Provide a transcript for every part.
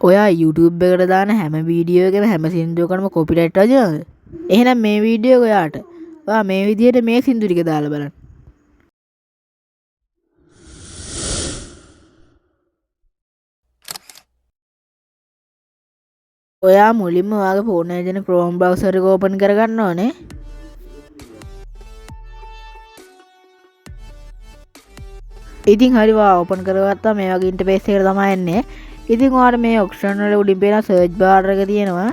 ඔයා YouTube එකට දාන හැම වීඩියෝ එකම හැම සින්දුවකටම කොපිරයිට් වදිනවද? එහෙනම් මේ වීඩියෝ එක ඔයාට. ඔයා මේ විදිහට මේ සින්දු ටික දාලා බලන්න. ඔයා මුලින්ම ඔයාගේ ෆෝන් එකේ තියෙන Chrome browser එක open කරගන්න ඕනේ. ඉතින් හරි ඔයා open කරගත්තා මේ වගේ ඉන්ටර්ෆේස් එකකට තමයි එන්නේ. ඉතින් ඔයාලට මේ ඔප්ෂන් වල උඩින් පේන සර්ච් බාර් එක තියෙනවා.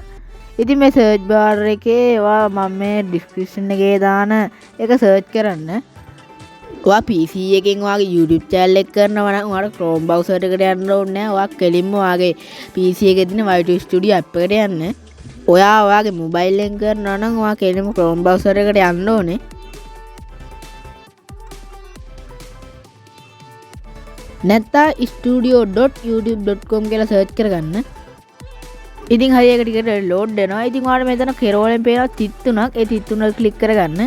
ඉතින් මේ සර්ච් බාර් එකේ ඔයා මම මේ ඩිස්ක්‍රිප්ෂන් එකේ දාන එක සර්ච් කරන්න. ඔයා PC එකෙන් ඔයාගේ YouTube channel එක කරනවා නම් ඔයාලට Chrome browser එකට යන්න ඕනේ නැහැ. ඔයා කෙලින්ම ඔයාගේ PC එකේ තියෙන Y2 Studio app එකට යන්න. ඔයා ඔයාගේ mobile එකෙන් කරනවා නම් ඔයා කෙලින්ම Chrome browser එකට යන්න ඕනේ. නැත්නම් studio.youtube.com කියලා සර්ච් කරගන්න. ඉතින් හරි ඒක ටිකට ලෝඩ් වෙනවා. ඉතින් ඔයාලට මෙතන කෙරවලෙන් පේනවා තිත් තුනක්. ඒ තිත් තුන ක්ලික් කරගන්න.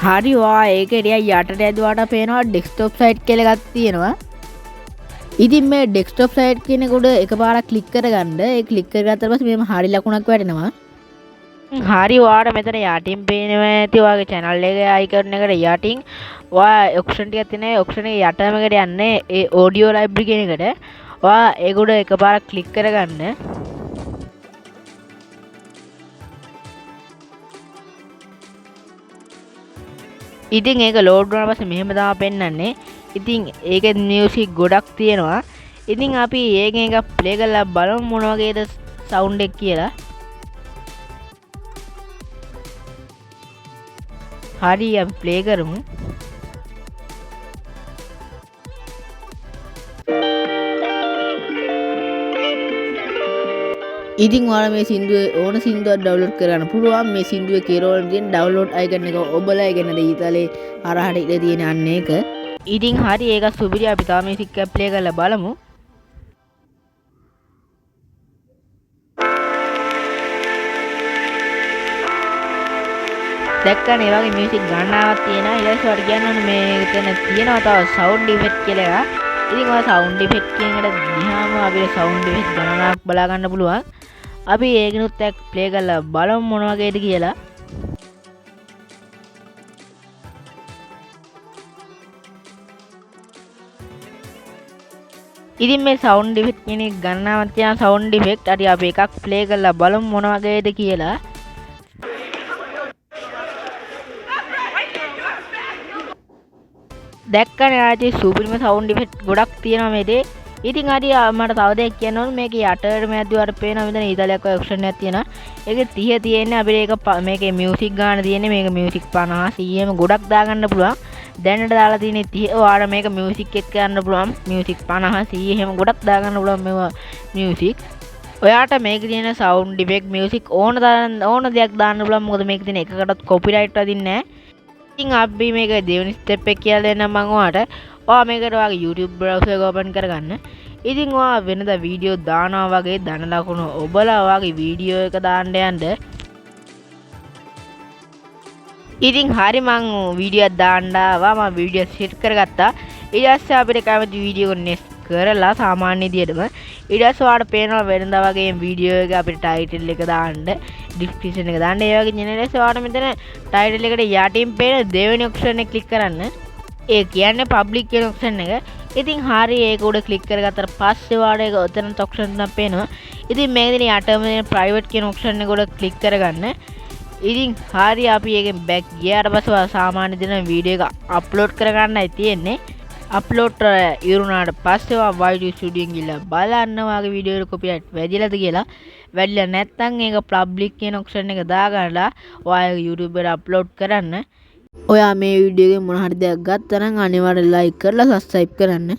හරි ඔයා ඒකේ ටිකක් යටට ඇදුවාට පේනවා ඩෙස්ක්ටොප් සයිට් කියලා එකක් තියෙනවා. ඉතින් මේ ඩෙස්ක්ටොප් සයිට් කියන එක උඩ එකපාරක් ක්ලික් කරගන්න. ඒ ක්ලික් කරගත්තාට පස්සේ මෙහෙම හරි ලකුණක් වැටෙනවා. හරි ඔයාට මෙතන යටින් පේනවා ඇති ඔයාගේ channel එකේ icon එකට යටින් ඔයා option ටිකක් තියෙනවා. option එකේ යටම එකට යන්නේ ඒ audio library කියන එකට. ඔයා ඒක උඩ එකපාරක් ක්ලික් කරගන්න. ඉතින් ඒක load වුණාට පස්සේ මෙහෙම තමයි පෙන්වන්නේ. ඉතින් ඒකේ music ගොඩක් තියෙනවා. ඉතින් අපි ඒකෙන් එකක් play කරලා බලමු මොන වගේද sound එක කියලා. හරි අපි ප්ලේ කරමු. ඉතින් ඔයාලා මේ සින්දුවේ ඕන සින්දුවක් ඩවුන්ලෝඩ් කරගන්න පුළුවන්. මේ සින්දුවේ කෙරවල තියෙන ඩවුන්ලෝඩ් අයිකන් එක ඔබලා ඉගෙන ගන්න ඊතලේ හරහට ඉඳ තියෙන අන්න ඒක. ඉතින් හරි ඒක සුබිරි අපි තාම මේක ප්ලේ කරලා බලමු. දැක්කනේ ඒ වගේ මියුසික් ගන්නාවක් තියෙනවා. ඊට පස්සේ ඔයාලට කියන්න ඕනේ මේකෙන් තියෙනවා තව සවුන්ඩ් ඉෆෙක්ට් කියලා එකක්. ඉතින් ඔය සවුන්ඩ් ඉෆෙක්ට් කියන එකට ගියාම අපිට සවුන්ඩ් ඉෆෙක්ට් ගණනාවක් බලා ගන්න පුළුවන්. අපි ඒකිනුත් එක්ක ප්ලේ කරලා බලමු මොන වගේද කියලා. ඉතින් මේ සවුන්ඩ් ඉෆෙක්ට් කියන එක ගණනාවක් තියෙන සවුන්ඩ් ඉෆෙක්ට් හරි අපි එකක් ප්ලේ කරලා බලමු මොන වගේද කියලා. දැක්කනේ ආයේ සුපිරිම සවුන්ඩ් ඉෆෙක්ට් ගොඩක් තියෙනවා මේකේ. ඉතින් හරි මට තව දෙයක් කියන්න ඕනේ. මේකේ යටට මැද්දුවට පේනවා මෙතන ඊතලයක් වගේ ඔප්ෂන් එකක් තියෙනවා. ඒකේ 30 තියෙන්නේ අපිට ඒක මේකේ මියුසික් ගන්න තියෙන්නේ. මේක මියුසික් 50 100ම ගොඩක් දාගන්න පුළුවන්. දැනට දාලා තියෙන්නේ 30. ඔයාලා මේක මියුසික් එක්ක ගන්න පුළුවන්. මියුසික් 50 100 එහෙම ගොඩක් දාගන්න පුළුවන් මේවා මියුසික්. ඔයාට මේකේ තියෙන සවුන්ඩ් ඉෆෙක්ට් මියුසික් ඕන දෙයක් දාන්න පුළුවන්. මොකද මේකේ තියෙන එකකටත් කොපිරයිට් වදින්නේ නැහැ. ඉතින් අපි මේක දෙවෙනි ස්ටෙප් එක කියලා දෙන්නම් මම ඔයාලට. ඔයා මේකට ඔයාගේ YouTube browser එක open කරගන්න. ඉතින් ඔයා වෙනදා වීඩියෝ දානවා වගේ දන ලකුණු ඔබලා ඔයාගේ වීඩියෝ එක දාන්න යන්න. ඉතින් හරි මං වීඩියෝ දාන්න ආවා. මම වීඩියෝ සෙට් කරගත්තා. ඊට පස්සේ අපිට කැමති වීඩියෝ එක නෙස්ට් කරලා සාමාන්‍ය විදියටම ඊට පස්සේ ඔයාලට පේනවා වෙනදා වගේ වීඩියෝ එක අපිට ටයිටල් එක දාන්න, ඩිස්ක්‍රිප්ෂන් එක දාන්න. ඒ වගේ ජෙනරේට් ඔයාලට මෙතන ටයිටල් එකට යටින් පේන දෙවෙනි ඔප්ෂන් එක ක්ලික් කරන්න. ඒ කියන්නේ පබ්ලික් කියන ඔප්ෂන් එක. ඉතින් හරි ඒක උඩ ක්ලික් කරගත්තට පස්සේ ඔයාලට ඒක ඔතන ඔප්ෂන් එකක් පේනවා. ඉතින් මේකෙන් යටම තියෙන ප්‍රයිවට් කියන ඔප්ෂන් එක උඩ ක්ලික් කරගන්න. ඉතින් හරි අපි ඒකෙන් බෑක් ගියාට පස්සේ සාමාන්‍ය දින වීඩියෝ එක අප්ලෝඩ් කරගන්නයි තියෙන්නේ. අප්ලෝඩ් ඉවරුනාට පස්සේ ඔයා Y2 Studio එකෙන් ගිහලා බලන්න ඔයාගේ වීඩියෝ එක කොපිරයිට් වැදිලාද කියලා. වැදිලා නැත්නම් ඒක පබ්ලික් කියන ඔප්ෂන් එක දාගන්නලා ඔයාගේ YouTube එකට අප්ලෝඩ් කරන්න. ඔයා මේ වීඩියෝ එකෙන් මොන හරි දෙයක් ගත්තා නම් අනිවාර්යෙන් ලයික් කරලා සබ්ස්ක්‍රයිබ් කරන්න.